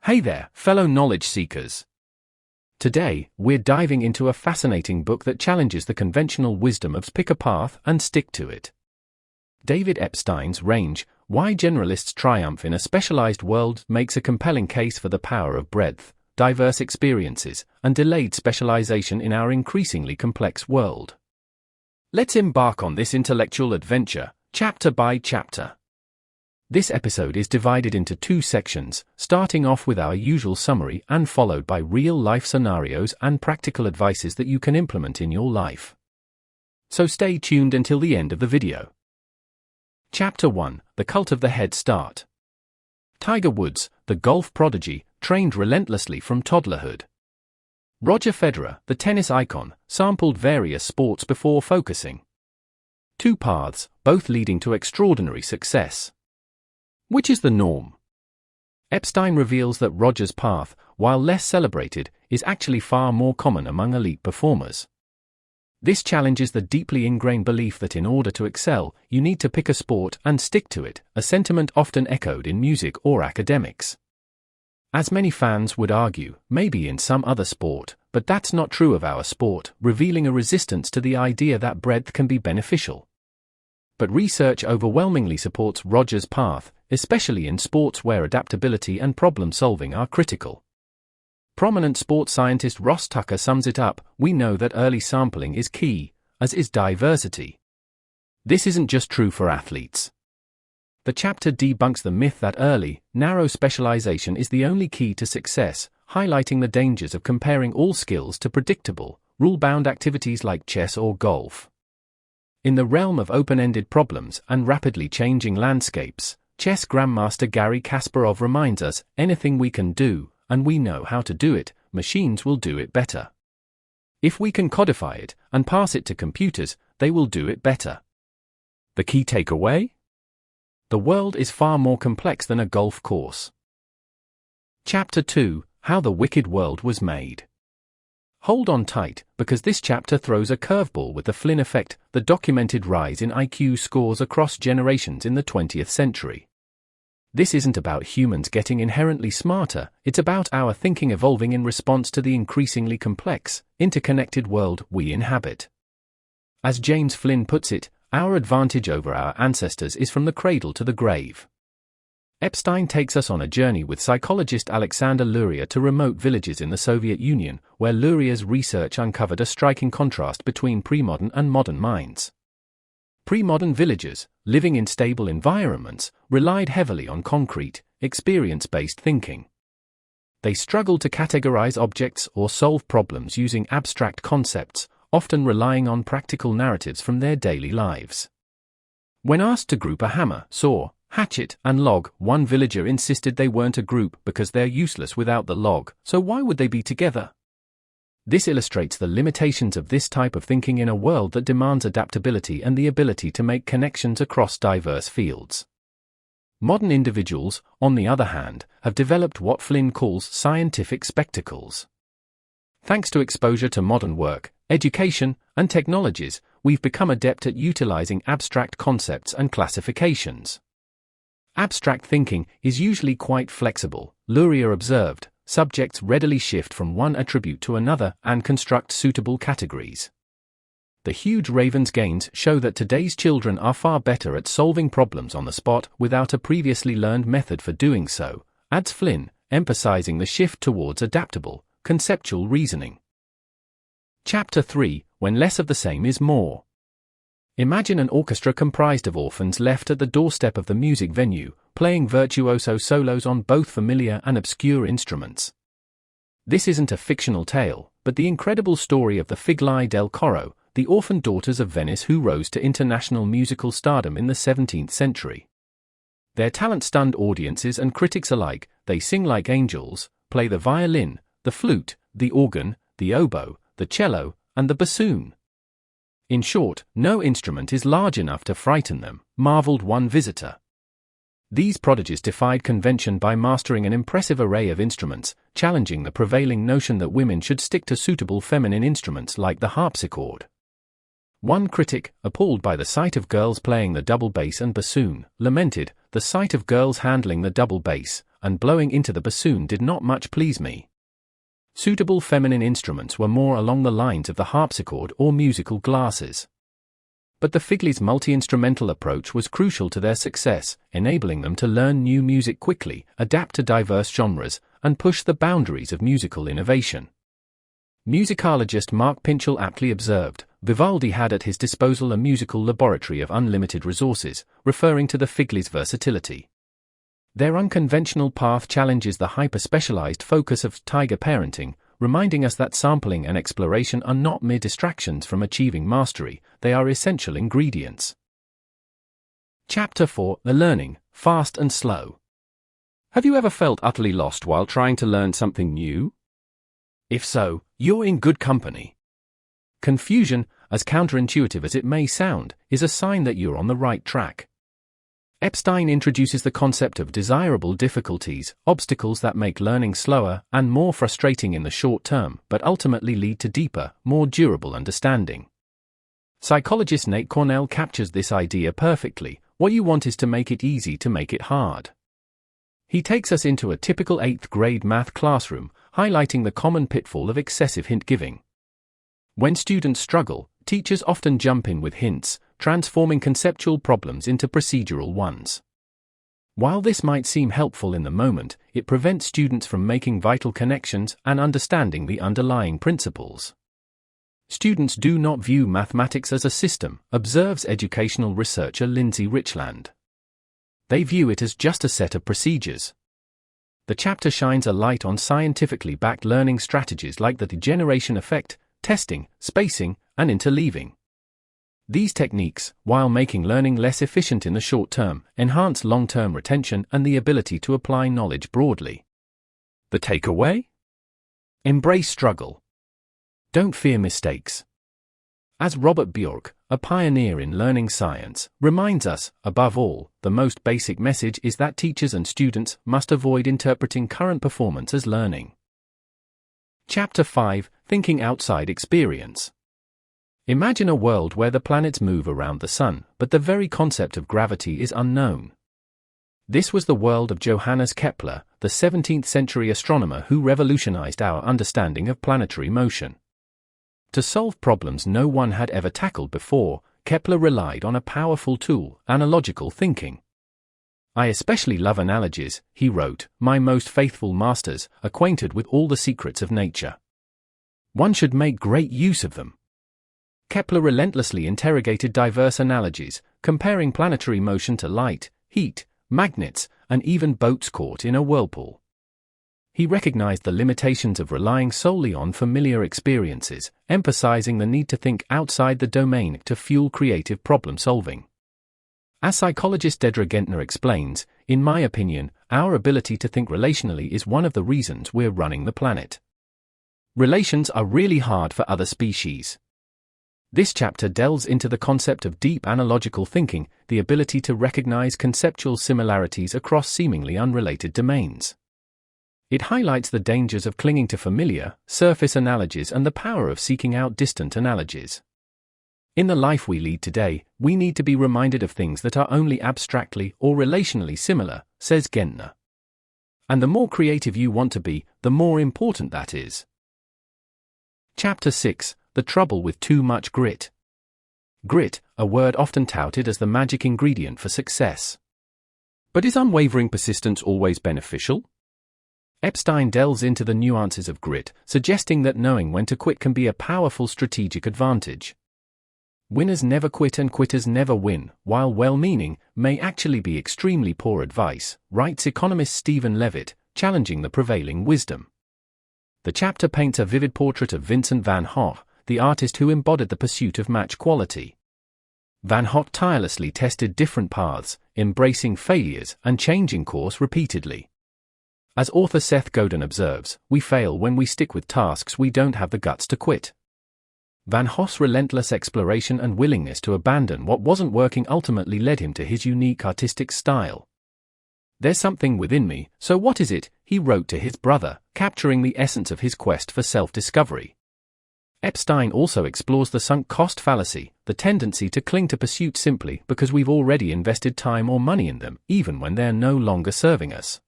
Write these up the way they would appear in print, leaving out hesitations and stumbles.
Hey there, fellow knowledge seekers. Today, we're diving into a fascinating book that challenges the conventional wisdom of pick a path and stick to it. David Epstein's Range, Why Generalists Triumph in a Specialized World makes a compelling case for the power of breadth, diverse experiences, and delayed specialization in our increasingly complex world. Let's embark on this intellectual adventure, chapter by chapter. This episode is divided into two sections, starting off with our usual summary and followed by real-life scenarios and practical advices that you can implement in your life. So stay tuned until the end of the video. Chapter 1: The Cult of the Head Start. Tiger Woods, the golf prodigy, trained relentlessly from toddlerhood. Roger Federer, the tennis icon, sampled various sports before focusing. Two paths, both leading to extraordinary success. Which is the norm? Epstein reveals that Roger's path, while less celebrated, is actually far more common among elite performers. This challenges the deeply ingrained belief that in order to excel, you need to pick a sport and stick to it, a sentiment often echoed in music or academics. As many fans would argue, maybe in some other sport, but that's not true of our sport, revealing a resistance to the idea that breadth can be beneficial. But research overwhelmingly supports Roger's path, especially in sports where adaptability and problem-solving are critical. Prominent sports scientist Ross Tucker sums it up: we know that early sampling is key, as is diversity. This isn't just true for athletes. The chapter debunks the myth that early, narrow specialization is the only key to success, highlighting the dangers of comparing all skills to predictable, rule-bound activities like chess or golf. In the realm of open-ended problems and rapidly changing landscapes, chess grandmaster Garry Kasparov reminds us, anything we can do, and we know how to do it, machines will do it better. If we can codify it and pass it to computers, they will do it better. The key takeaway? The world is far more complex than a golf course. Chapter 2: How the Wicked World Was Made. Hold on tight, because this chapter throws a curveball with the Flynn effect, the documented rise in IQ scores across generations in the 20th century. This isn't about humans getting inherently smarter, it's about our thinking evolving in response to the increasingly complex, interconnected world we inhabit. As James Flynn puts it, our advantage over our ancestors is from the cradle to the grave. Epstein takes us on a journey with psychologist Alexander Luria to remote villages in the Soviet Union, where Luria's research uncovered a striking contrast between pre-modern and modern minds. Pre-modern villagers, living in stable environments, relied heavily on concrete, experience-based thinking. They struggled to categorize objects or solve problems using abstract concepts, often relying on practical narratives from their daily lives. When asked to group a hammer, saw, hatchet, and log, one villager insisted they weren't a group because they're useless without the log, so why would they be together? This illustrates the limitations of this type of thinking in a world that demands adaptability and the ability to make connections across diverse fields. Modern individuals, on the other hand, have developed what Flynn calls scientific spectacles. Thanks to exposure to modern work, education, and technologies, we've become adept at utilizing abstract concepts and classifications. Abstract thinking is usually quite flexible, Luria observed. Subjects readily shift from one attribute to another and construct suitable categories. The huge Ravens gains show that today's children are far better at solving problems on the spot without a previously learned method for doing so, adds Flynn, emphasizing the shift towards adaptable, conceptual reasoning. Chapter 3: When Less of the Same is More. Imagine an orchestra comprised of orphans left at the doorstep of the music venue, playing virtuoso solos on both familiar and obscure instruments. This isn't a fictional tale, but the incredible story of the Figli del Coro, the orphan daughters of Venice who rose to international musical stardom in the 17th century. Their talent stunned audiences and critics alike. They sing like angels, play the violin, the flute, the organ, the oboe, the cello, and the bassoon. In short, no instrument is large enough to frighten them, marveled one visitor. These prodigies defied convention by mastering an impressive array of instruments, challenging the prevailing notion that women should stick to suitable feminine instruments like the harpsichord. One critic, appalled by the sight of girls playing the double bass and bassoon, lamented, "The sight of girls handling the double bass, and blowing into the bassoon did not much please me. Suitable feminine instruments were more along the lines of the harpsichord or musical glasses. But the Figleys' multi-instrumental approach was crucial to their success, enabling them to learn new music quickly, adapt to diverse genres, and push the boundaries of musical innovation. Musicologist Mark Pinchel aptly observed, Vivaldi had at his disposal a musical laboratory of unlimited resources, referring to the Figleys' versatility. Their unconventional path challenges the hyper-specialized focus of tiger parenting, reminding us that sampling and exploration are not mere distractions from achieving mastery, they are essential ingredients. Chapter 4: The Learning, Fast and Slow. Have you ever felt utterly lost while trying to learn something new? If so, you're in good company. Confusion, as counterintuitive as it may sound, is a sign that you're on the right track. Epstein introduces the concept of desirable difficulties, obstacles that make learning slower and more frustrating in the short term, but ultimately lead to deeper, more durable understanding. Psychologist Nate Cornell captures this idea perfectly. What you want is to make it easy to make it hard. He takes us into a typical 8th grade math classroom, highlighting the common pitfall of excessive hint-giving. When students struggle, teachers often jump in with hints, transforming conceptual problems into procedural ones. While this might seem helpful in the moment, it prevents students from making vital connections and understanding the underlying principles. Students do not view mathematics as a system, observes educational researcher Lindsay Richland. They view it as just a set of procedures. The chapter shines a light on scientifically backed learning strategies like the degeneration effect, testing, spacing, and interleaving. These techniques, while making learning less efficient in the short term, enhance long-term retention and the ability to apply knowledge broadly. The takeaway? Embrace struggle. Don't fear mistakes. As Robert Bjork, a pioneer in learning science, reminds us, above all, the most basic message is that teachers and students must avoid interpreting current performance as learning. Chapter 5: Thinking Outside Experience. Imagine a world where the planets move around the sun, but the very concept of gravity is unknown. This was the world of Johannes Kepler, the 17th-century astronomer who revolutionized our understanding of planetary motion. To solve problems no one had ever tackled before, Kepler relied on a powerful tool, analogical thinking. "I especially love analogies," he wrote, "my most faithful masters, acquainted with all the secrets of nature. One should make great use of them." Kepler relentlessly interrogated diverse analogies, comparing planetary motion to light, heat, magnets, and even boats caught in a whirlpool. He recognized the limitations of relying solely on familiar experiences, emphasizing the need to think outside the domain to fuel creative problem-solving. As psychologist Deidre Gentner explains, "In my opinion, our ability to think relationally is one of the reasons we're running the planet. Relations are really hard for other species." This chapter delves into the concept of deep analogical thinking, the ability to recognize conceptual similarities across seemingly unrelated domains. It highlights the dangers of clinging to familiar, surface analogies and the power of seeking out distant analogies. In the life we lead today, we need to be reminded of things that are only abstractly or relationally similar, says Gentner. And the more creative you want to be, the more important that is. Chapter 6: The Trouble with Too Much Grit. Grit, a word often touted as the magic ingredient for success. But is unwavering persistence always beneficial? Epstein delves into the nuances of grit, suggesting that knowing when to quit can be a powerful strategic advantage. Winners never quit and quitters never win, while well-meaning, may actually be extremely poor advice, writes economist Stephen Levitt, challenging the prevailing wisdom. The chapter paints a vivid portrait of Vincent van Gogh, the artist who embodied the pursuit of match quality. Van Gogh tirelessly tested different paths, embracing failures and changing course repeatedly. As author Seth Godin observes, we fail when we stick with tasks we don't have the guts to quit. Van Gogh's relentless exploration and willingness to abandon what wasn't working ultimately led him to his unique artistic style. "There's something within me, so what is it?" he wrote to his brother, capturing the essence of his quest for self-discovery. Epstein also explores the sunk cost fallacy, the tendency to cling to pursuits simply because we've already invested time or money in them, even when they're no longer serving us.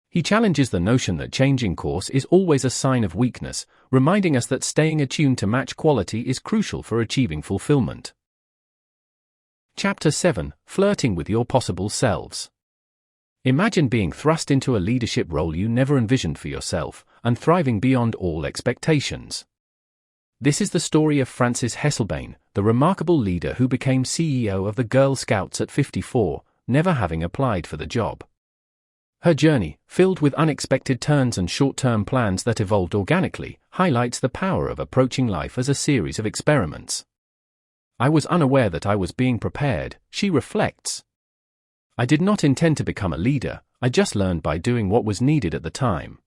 He challenges the notion that changing course is always a sign of weakness, reminding us that staying attuned to match quality is crucial for achieving fulfillment. Chapter 7: Flirting with Your Possible Selves. Imagine being thrust into a leadership role you never envisioned for yourself, and thriving beyond all expectations. This is the story of Frances Hesselbein, the remarkable leader who became CEO of the Girl Scouts at 54, never having applied for the job. Her journey, filled with unexpected turns and short-term plans that evolved organically, highlights the power of approaching life as a series of experiments. I was unaware that I was being prepared, she reflects. I did not intend to become a leader, I just learned by doing what was needed at the time.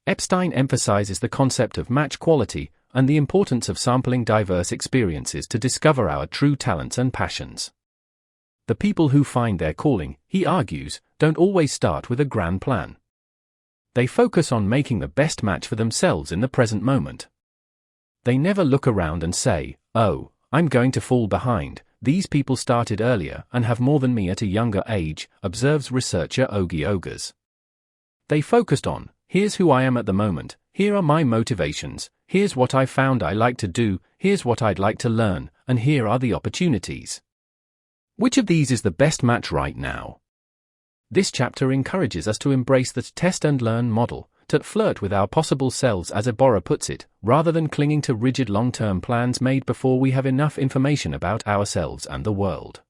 Epstein emphasizes the concept of match quality and the importance of sampling diverse experiences to discover our true talents and passions. The people who find their calling, he argues, don't always start with a grand plan. They focus on making the best match for themselves in the present moment. They never look around and say, "Oh, I'm going to fall behind. These people started earlier and have more than me at a younger age," observes researcher Ogi Ogers. They focused on, "Here's who I am at the moment, here are my motivations, here's what I found I like to do, here's what I'd like to learn, and here are the opportunities. Which of these is the best match right now?" This chapter encourages us to embrace the test-and-learn model, to flirt with our possible selves, as Ebora puts it, rather than clinging to rigid long-term plans made before we have enough information about ourselves and the world.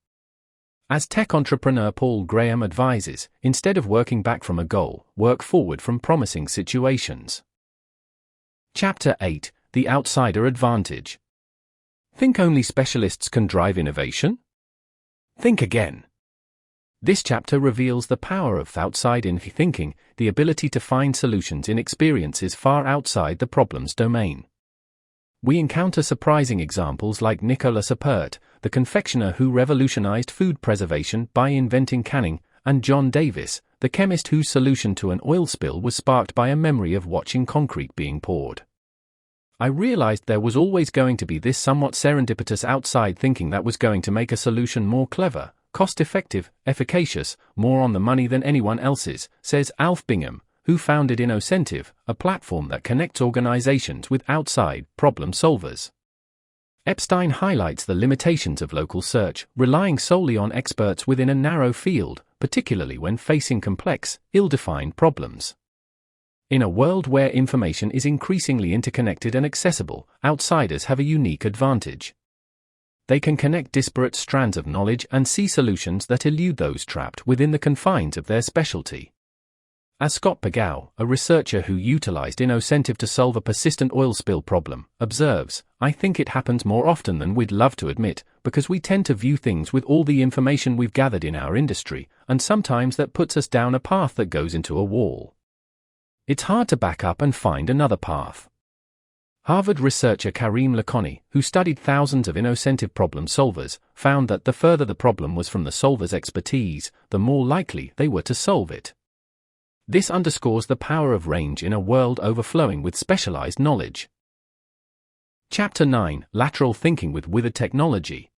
As tech entrepreneur Paul Graham advises, instead of working back from a goal, work forward from promising situations. Chapter 8: The Outsider Advantage. Think only specialists can drive innovation? Think again. This chapter reveals the power of outside-in thinking, the ability to find solutions in experiences far outside the problem's domain. We encounter surprising examples like Nicolas Appert, the confectioner who revolutionized food preservation by inventing canning, and John Davis, the chemist whose solution to an oil spill was sparked by a memory of watching concrete being poured. I realized there was always going to be this somewhat serendipitous outside thinking that was going to make a solution more clever, cost-effective, efficacious, more on the money than anyone else's, says Alf Bingham, who founded Innocentive, a platform that connects organizations with outside problem solvers. Epstein highlights the limitations of local search, relying solely on experts within a narrow field, particularly when facing complex, ill-defined problems. In a world where information is increasingly interconnected and accessible, outsiders have a unique advantage. They can connect disparate strands of knowledge and see solutions that elude those trapped within the confines of their specialty. As Scott Pagao, a researcher who utilized Innocentive to solve a persistent oil spill problem, observes, "I think it happens more often than we'd love to admit, because we tend to view things with all the information we've gathered in our industry, and sometimes that puts us down a path that goes into a wall. It's hard to back up and find another path." Harvard researcher Karim Lakhani, who studied thousands of Innocentive problem solvers, found that the further the problem was from the solver's expertise, the more likely they were to solve it. This underscores the power of range in a world overflowing with specialized knowledge. Chapter 9: Lateral Thinking with Withered Technology.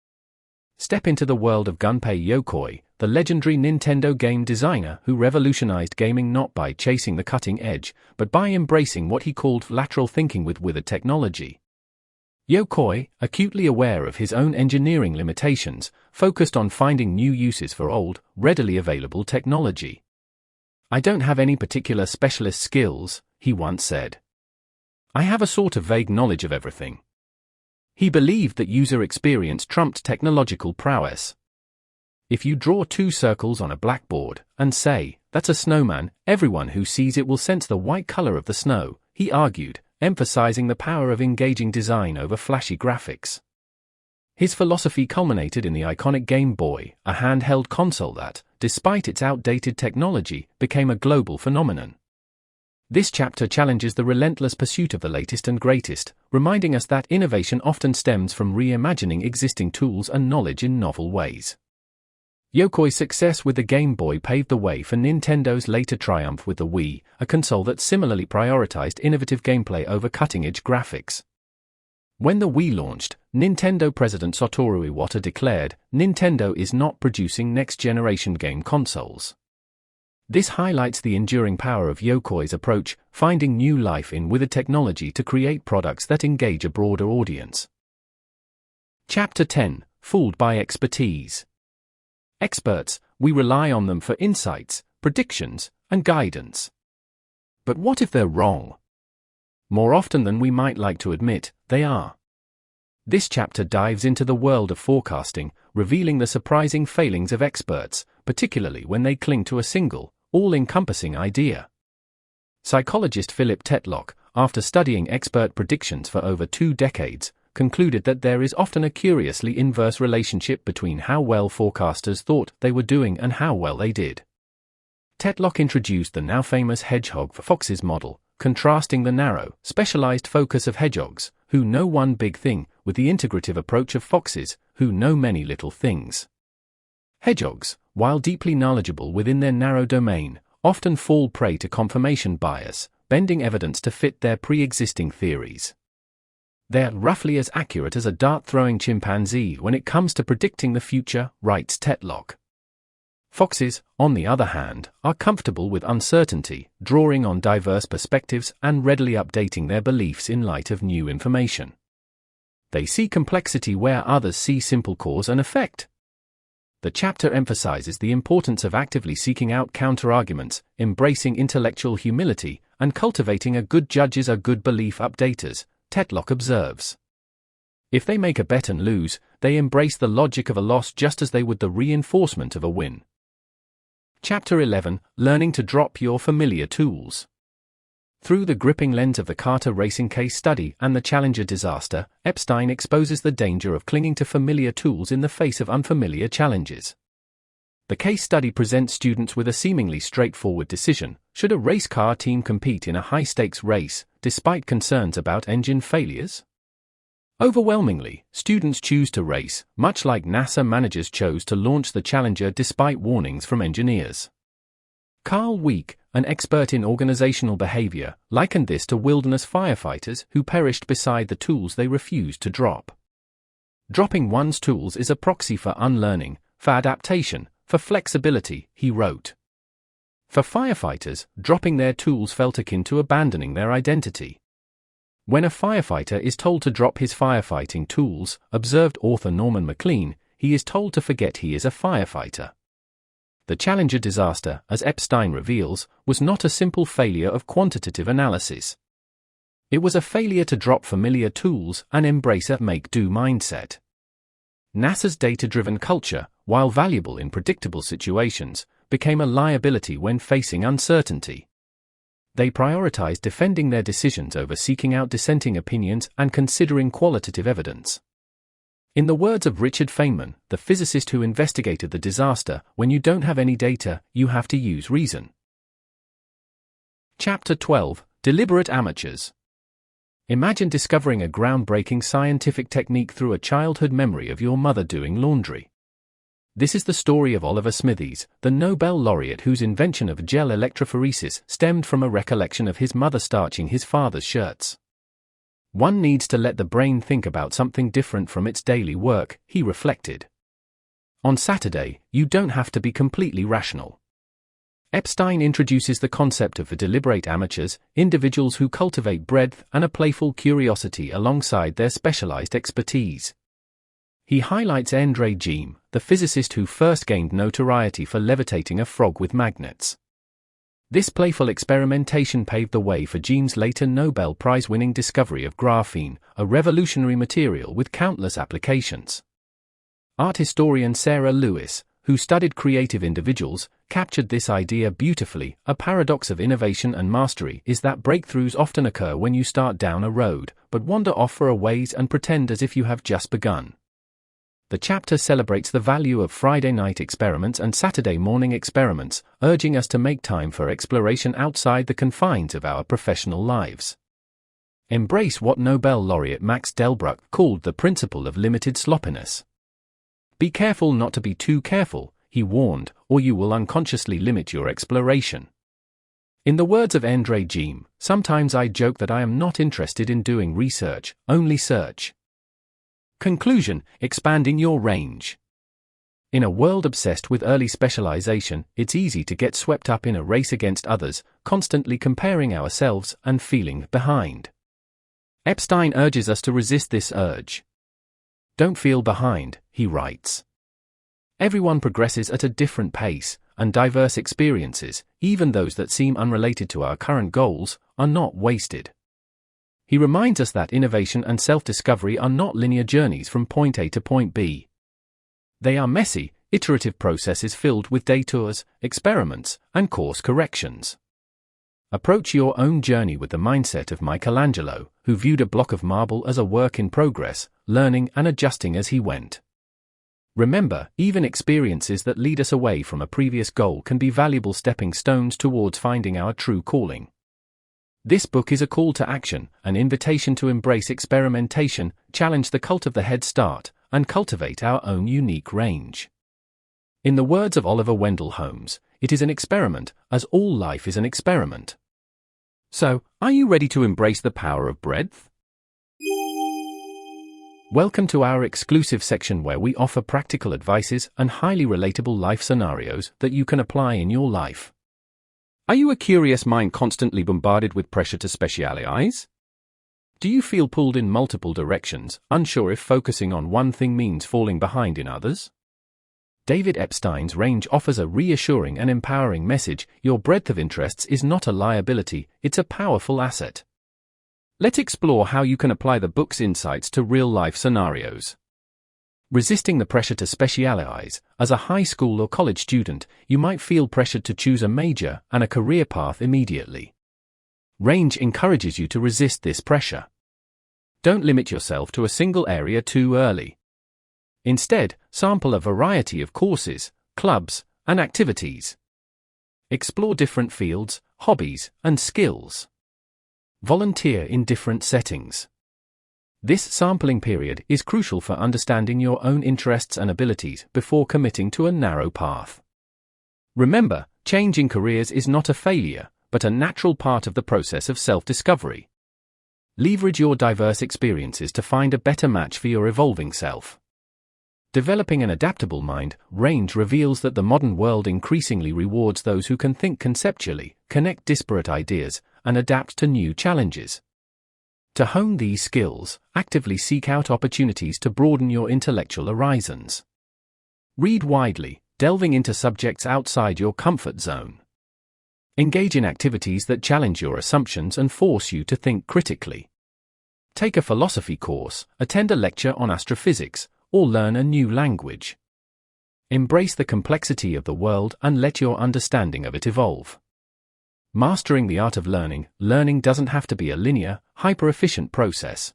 Step into the world of Gunpei Yokoi, the legendary Nintendo game designer who revolutionized gaming not by chasing the cutting edge, but by embracing what he called lateral thinking with withered technology. Yokoi, acutely aware of his own engineering limitations, focused on finding new uses for old, readily available technology. "I don't have any particular specialist skills," he once said. "I have a sort of vague knowledge of everything." He believed that user experience trumped technological prowess. If you draw two circles on a blackboard and say, "That's a snowman," everyone who sees it will sense the white color of the snow, he argued, emphasizing the power of engaging design over flashy graphics. His philosophy culminated in the iconic Game Boy, a handheld console that, despite its outdated technology, became a global phenomenon. This chapter challenges the relentless pursuit of the latest and greatest, reminding us that innovation often stems from reimagining existing tools and knowledge in novel ways. Yokoi's success with the Game Boy paved the way for Nintendo's later triumph with the Wii, a console that similarly prioritized innovative gameplay over cutting-edge graphics. When the Wii launched, Nintendo president Satoru Iwata declared, "Nintendo is not producing next-generation game consoles. This highlights the enduring power of Yokoi's approach, finding new life in Withered technology to create products that engage a broader audience. Chapter 10: Fooled by Expertise. Experts, we rely on them for insights, predictions, and guidance. But what if they're wrong? More often than we might like to admit, they are. This chapter dives into the world of forecasting, revealing the surprising failings of experts, particularly when they cling to a single, all-encompassing idea. Psychologist Philip Tetlock, after studying expert predictions for over 2 decades, concluded that there is often a curiously inverse relationship between how well forecasters thought they were doing and how well they did. Tetlock introduced the now famous hedgehog for foxes model, contrasting the narrow, specialized focus of hedgehogs, who know one big thing, with the integrative approach of foxes, who know many little things. Hedgehogs, while deeply knowledgeable within their narrow domain, often fall prey to confirmation bias, bending evidence to fit their pre-existing theories. They are roughly as accurate as a dart-throwing chimpanzee when it comes to predicting the future, writes Tetlock. Foxes, on the other hand, are comfortable with uncertainty, drawing on diverse perspectives and readily updating their beliefs in light of new information. They see complexity where others see simple cause and effect. The chapter emphasizes the importance of actively seeking out counterarguments, embracing intellectual humility, and cultivating a good judges are good belief updaters, Tetlock observes. If they make a bet and lose, they embrace the logic of a loss just as they would the reinforcement of a win. Chapter 11: Learning to Drop Your Familiar Tools. Through the gripping lens of the Carter racing case study and the Challenger disaster, Epstein exposes the danger of clinging to familiar tools in the face of unfamiliar challenges. The case study presents students with a seemingly straightforward decision: should a race car team compete in a high-stakes race, despite concerns about engine failures? Overwhelmingly, students choose to race, much like NASA managers chose to launch the Challenger despite warnings from engineers. Carl Week, an expert in organizational behavior, likened this to wilderness firefighters who perished beside the tools they refused to drop. Dropping one's tools is a proxy for unlearning, for adaptation, for flexibility, he wrote. For firefighters, dropping their tools felt akin to abandoning their identity. When a firefighter is told to drop his firefighting tools, observed author Norman MacLean, he is told to forget he is a firefighter. The Challenger disaster, as Epstein reveals, was not a simple failure of quantitative analysis. It was a failure to drop familiar tools and embrace a make-do mindset. NASA's data-driven culture, while valuable in predictable situations, became a liability when facing uncertainty. They prioritized defending their decisions over seeking out dissenting opinions and considering qualitative evidence. In the words of Richard Feynman, the physicist who investigated the disaster, when you don't have any data, you have to use reason. Chapter 12: Deliberate Amateurs. Imagine discovering a groundbreaking scientific technique through a childhood memory of your mother doing laundry. This is the story of Oliver Smithies, the Nobel laureate whose invention of gel electrophoresis stemmed from a recollection of his mother starching his father's shirts. One needs to let the brain think about something different from its daily work, he reflected. On Saturday, you don't have to be completely rational. Epstein introduces the concept of the deliberate amateurs, individuals who cultivate breadth and a playful curiosity alongside their specialized expertise. He highlights André Gide, the physicist who first gained notoriety for levitating a frog with magnets. This playful experimentation paved the way for Gide's later Nobel Prize-winning discovery of graphene, a revolutionary material with countless applications. Art historian Sarah Lewis, who studied creative individuals, captured this idea beautifully. A paradox of innovation and mastery is that breakthroughs often occur when you start down a road, but wander off for a ways and pretend as if you have just begun. The chapter celebrates the value of Friday night experiments and Saturday morning experiments, urging us to make time for exploration outside the confines of our professional lives. Embrace what Nobel laureate Max Delbruck called the principle of limited sloppiness. Be careful not to be too careful, he warned, or you will unconsciously limit your exploration. In the words of André Gide, sometimes I joke that I am not interested in doing research, only search. Conclusion: expanding your range. In a world obsessed with early specialization, it's easy to get swept up in a race against others, constantly comparing ourselves and feeling behind. Epstein urges us to resist this urge. Don't feel behind, he writes. Everyone progresses at a different pace, and diverse experiences, even those that seem unrelated to our current goals, are not wasted. He reminds us that innovation and self-discovery are not linear journeys from point A to point B. They are messy, iterative processes filled with detours, experiments, and course corrections. Approach your own journey with the mindset of Michelangelo, who viewed a block of marble as a work in progress, learning and adjusting as he went. Remember, even experiences that lead us away from a previous goal can be valuable stepping stones towards finding our true calling. This book is a call to action, an invitation to embrace experimentation, challenge the cult of the head start, and cultivate our own unique range. In the words of Oliver Wendell Holmes, it is an experiment, as all life is an experiment. So, are you ready to embrace the power of breadth? Welcome to our exclusive section where we offer practical advices and highly relatable life scenarios that you can apply in your life. Are you a curious mind constantly bombarded with pressure to specialize? Do you feel pulled in multiple directions, unsure if focusing on one thing means falling behind in others? David Epstein's range offers a reassuring and empowering message. Your breadth of interests is not a liability, it's a powerful asset. Let's explore how you can apply the book's insights to real-life scenarios. Resisting the pressure to specialize. As a high school or college student, you might feel pressured to choose a major and a career path immediately. Range encourages you to resist this pressure. Don't limit yourself to a single area too early. Instead, sample a variety of courses, clubs, and activities. Explore different fields, hobbies, and skills. Volunteer in different settings. This sampling period is crucial for understanding your own interests and abilities before committing to a narrow path. Remember, changing careers is not a failure, but a natural part of the process of self-discovery. Leverage your diverse experiences to find a better match for your evolving self. Developing an adaptable mind, Range reveals that the modern world increasingly rewards those who can think conceptually, connect disparate ideas, and adapt to new challenges. To hone these skills, actively seek out opportunities to broaden your intellectual horizons. Read widely, delving into subjects outside your comfort zone. Engage in activities that challenge your assumptions and force you to think critically. Take a philosophy course, attend a lecture on astrophysics, or learn a new language. Embrace the complexity of the world and let your understanding of it evolve. Mastering the art of learning, learning doesn't have to be a linear, hyper-efficient process.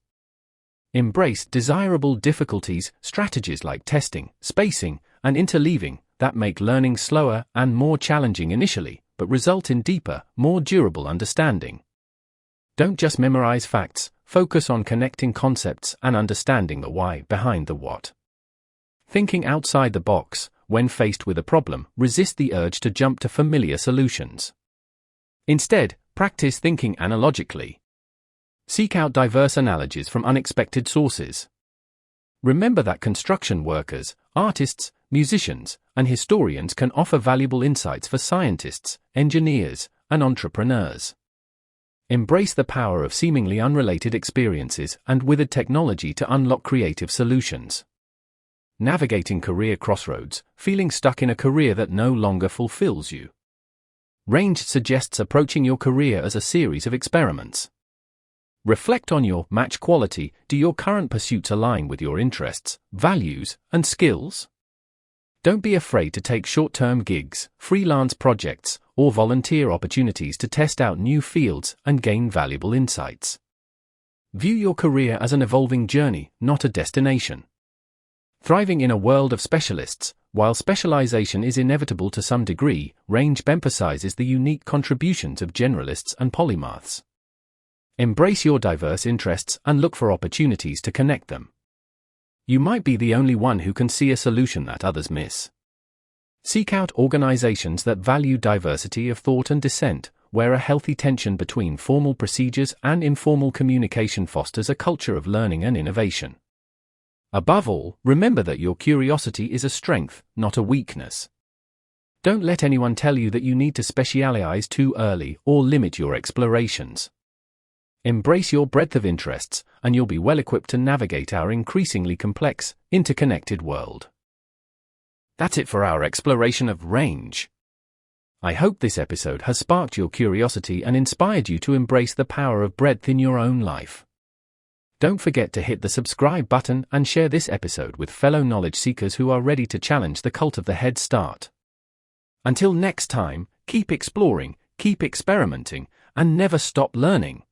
Embrace desirable difficulties, strategies like testing, spacing, and interleaving that make learning slower and more challenging initially, but result in deeper, more durable understanding. Don't just memorize facts, focus on connecting concepts and understanding the why behind the what. Thinking outside the box, when faced with a problem, resist the urge to jump to familiar solutions. Instead, practice thinking analogically. Seek out diverse analogies from unexpected sources. Remember that construction workers, artists, musicians, and historians can offer valuable insights for scientists, engineers, and entrepreneurs. Embrace the power of seemingly unrelated experiences and withered technology to unlock creative solutions. Navigating career crossroads, feeling stuck in a career that no longer fulfills you. Range suggests approaching your career as a series of experiments. Reflect on your match quality. Do your current pursuits align with your interests, values, and skills? Don't be afraid to take short-term gigs, freelance projects, or volunteer opportunities to test out new fields and gain valuable insights. View your career as an evolving journey, not a destination. Thriving in a world of specialists, while specialization is inevitable to some degree, Range emphasizes the unique contributions of generalists and polymaths. Embrace your diverse interests and look for opportunities to connect them. You might be the only one who can see a solution that others miss. Seek out organizations that value diversity of thought and dissent, where a healthy tension between formal procedures and informal communication fosters a culture of learning and innovation. Above all, remember that your curiosity is a strength, not a weakness. Don't let anyone tell you that you need to specialize too early or limit your explorations. Embrace your breadth of interests, and you'll be well equipped to navigate our increasingly complex, interconnected world. That's it for our exploration of range. I hope this episode has sparked your curiosity and inspired you to embrace the power of breadth in your own life. Don't forget to hit the subscribe button and share this episode with fellow knowledge seekers who are ready to challenge the cult of the head start. Until next time, keep exploring, keep experimenting, and never stop learning.